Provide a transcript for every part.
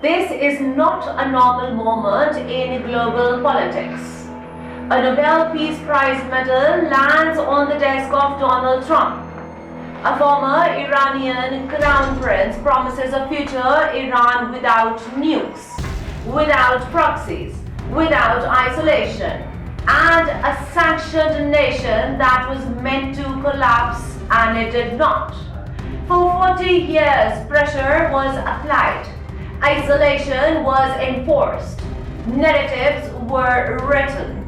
This is not a normal moment in global politics. A Nobel Peace Prize medal lands on the desk of Donald Trump. A former Iranian crown prince promises a future Iran without nukes, without proxies, without isolation, and a sanctioned nation that was meant to collapse, and it did not. For 40 years, pressure was applied. Isolation was enforced. Narratives were written.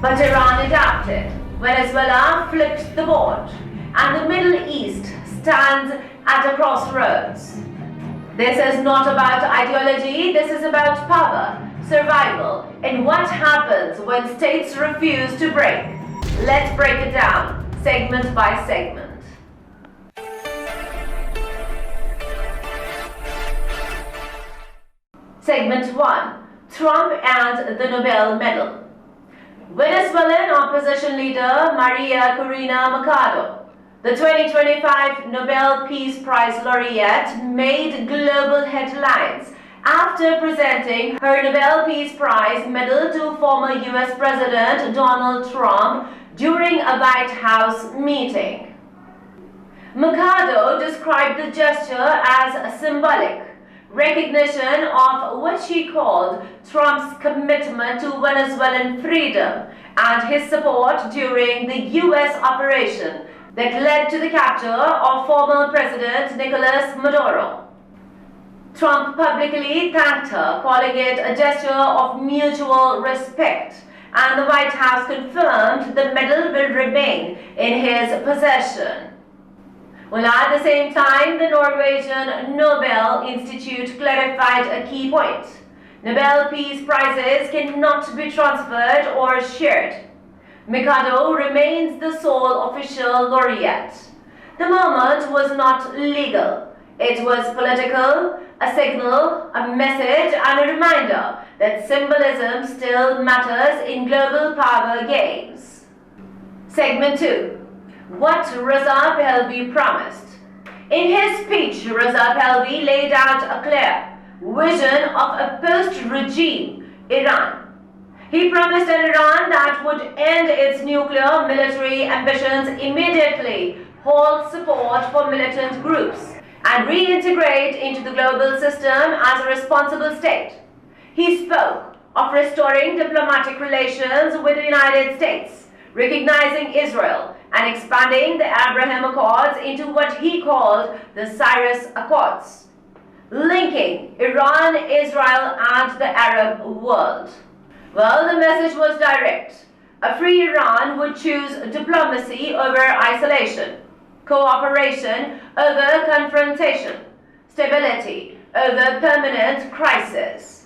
But Iran adapted. Venezuela flipped the board. And the Middle East stands at a crossroads. This is not about ideology, this is about power, survival, and what happens when states refuse to break. Let's break it down, segment by segment. Segment 1. Trump and the Nobel Medal. Venezuelan opposition leader María Corina Machado, the 2025 Nobel Peace Prize laureate, made global headlines after presenting her Nobel Peace Prize medal to former US President Donald Trump during a White House meeting. Machado described the gesture as symbolic recognition of what she called Trump's commitment to Venezuelan freedom and his support during the US operation that led to the capture of former President Nicolas Maduro. Trump publicly thanked her, calling it a gesture of mutual respect, and the White House confirmed the medal will remain in his possession. Well, at the same time, the Norwegian Nobel Institute clarified a key point. Nobel Peace Prizes cannot be transferred or shared. Machado remains the sole official laureate. The moment was not legal. It was political, a signal, a message, and a reminder that symbolism still matters in global power games. Segment 2. What Reza Pahlavi promised. In his speech, Reza Pahlavi laid out a clear vision of a post-regime Iran. He promised an Iran that would end its nuclear military ambitions immediately, hold support for militant groups, and reintegrate into the global system as a responsible state. He spoke of restoring diplomatic relations with the United States, recognizing Israel, and expanding the Abraham Accords into what he called the Cyrus Accords, linking Iran, Israel, and the Arab world. Well, the message was direct. A free Iran would choose diplomacy over isolation, cooperation over confrontation, stability over permanent crisis.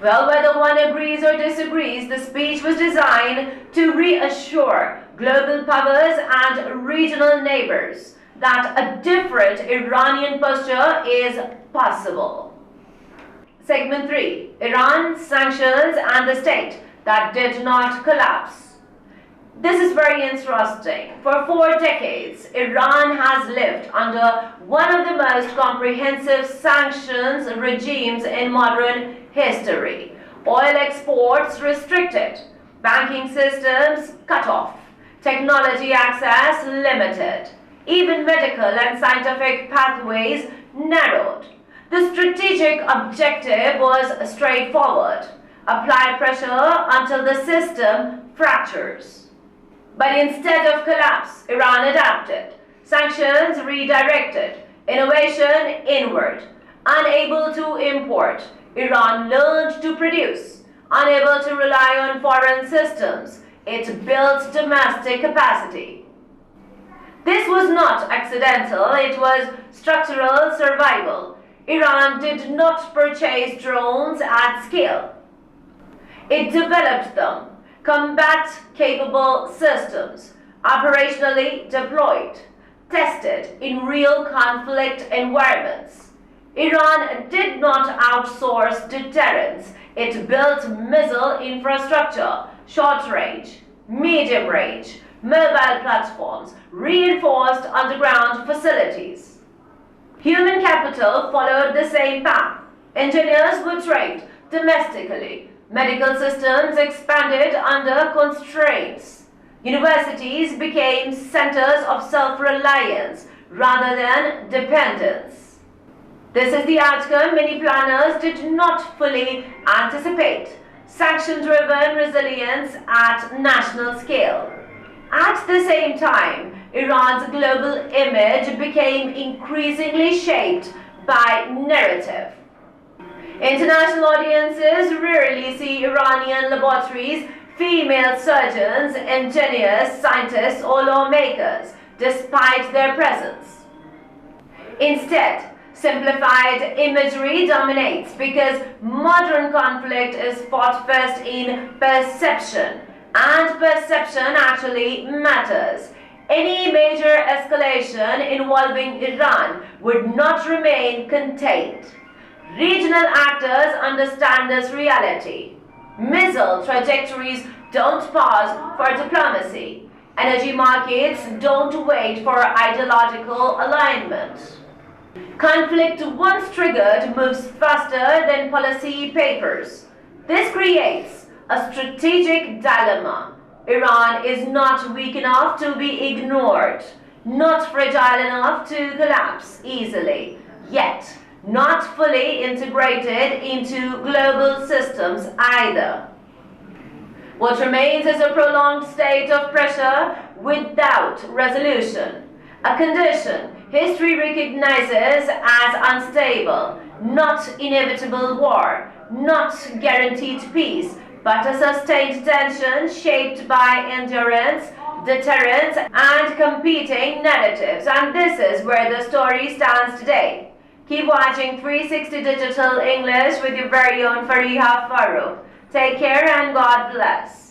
Well, whether one agrees or disagrees, the speech was designed to reassure global powers and regional neighbors that a different Iranian posture is possible. Segment 3. Iran, sanctions, and the state that did not collapse. This is very interesting. For 4 decades, Iran has lived under one of the most comprehensive sanctions regimes in modern history. Oil exports restricted, banking systems cut off, technology access limited, even medical and scientific pathways narrowed. The strategic objective was straightforward: apply pressure until the system fractures. But instead of collapse, Iran adapted. Sanctions redirected. Innovation inward. Unable to import, Iran learned to produce. Unable to rely on foreign systems, it built domestic capacity. This was not accidental, it was structural survival. Iran did not purchase drones at scale. It developed them. Combat-capable systems, operationally deployed, tested in real conflict environments. Iran did not outsource deterrence. It built missile infrastructure, short-range, medium-range, mobile platforms, reinforced underground facilities. Human capital followed the same path. Engineers were trained domestically. Medical systems expanded under constraints. Universities became centers of self-reliance rather than dependence. This is the outcome many planners did not fully anticipate. Sanction-driven resilience at national scale. At the same time, Iran's global image became increasingly shaped by narrative. International audiences rarely see Iranian laboratories, female surgeons, engineers, scientists, or lawmakers, despite their presence. Instead, simplified imagery dominates because modern conflict is fought first in perception, and perception actually matters. Any major escalation involving Iran would not remain contained. Regional actors understand this reality. Missile trajectories don't pause for diplomacy. Energy markets don't wait for ideological alignment. Conflict once triggered moves faster than policy papers. This creates a strategic dilemma. Iran is not weak enough to be ignored, not fragile enough to collapse easily, yet not fully integrated into global systems either. What remains is a prolonged state of pressure without resolution, a condition history recognizes as unstable, not inevitable war, not guaranteed peace, but a sustained tension shaped by endurance, deterrence, and competing narratives. And this is where the story stands today. Keep watching 360 Digital English with your very own Fariha Farooq. Take care and God bless.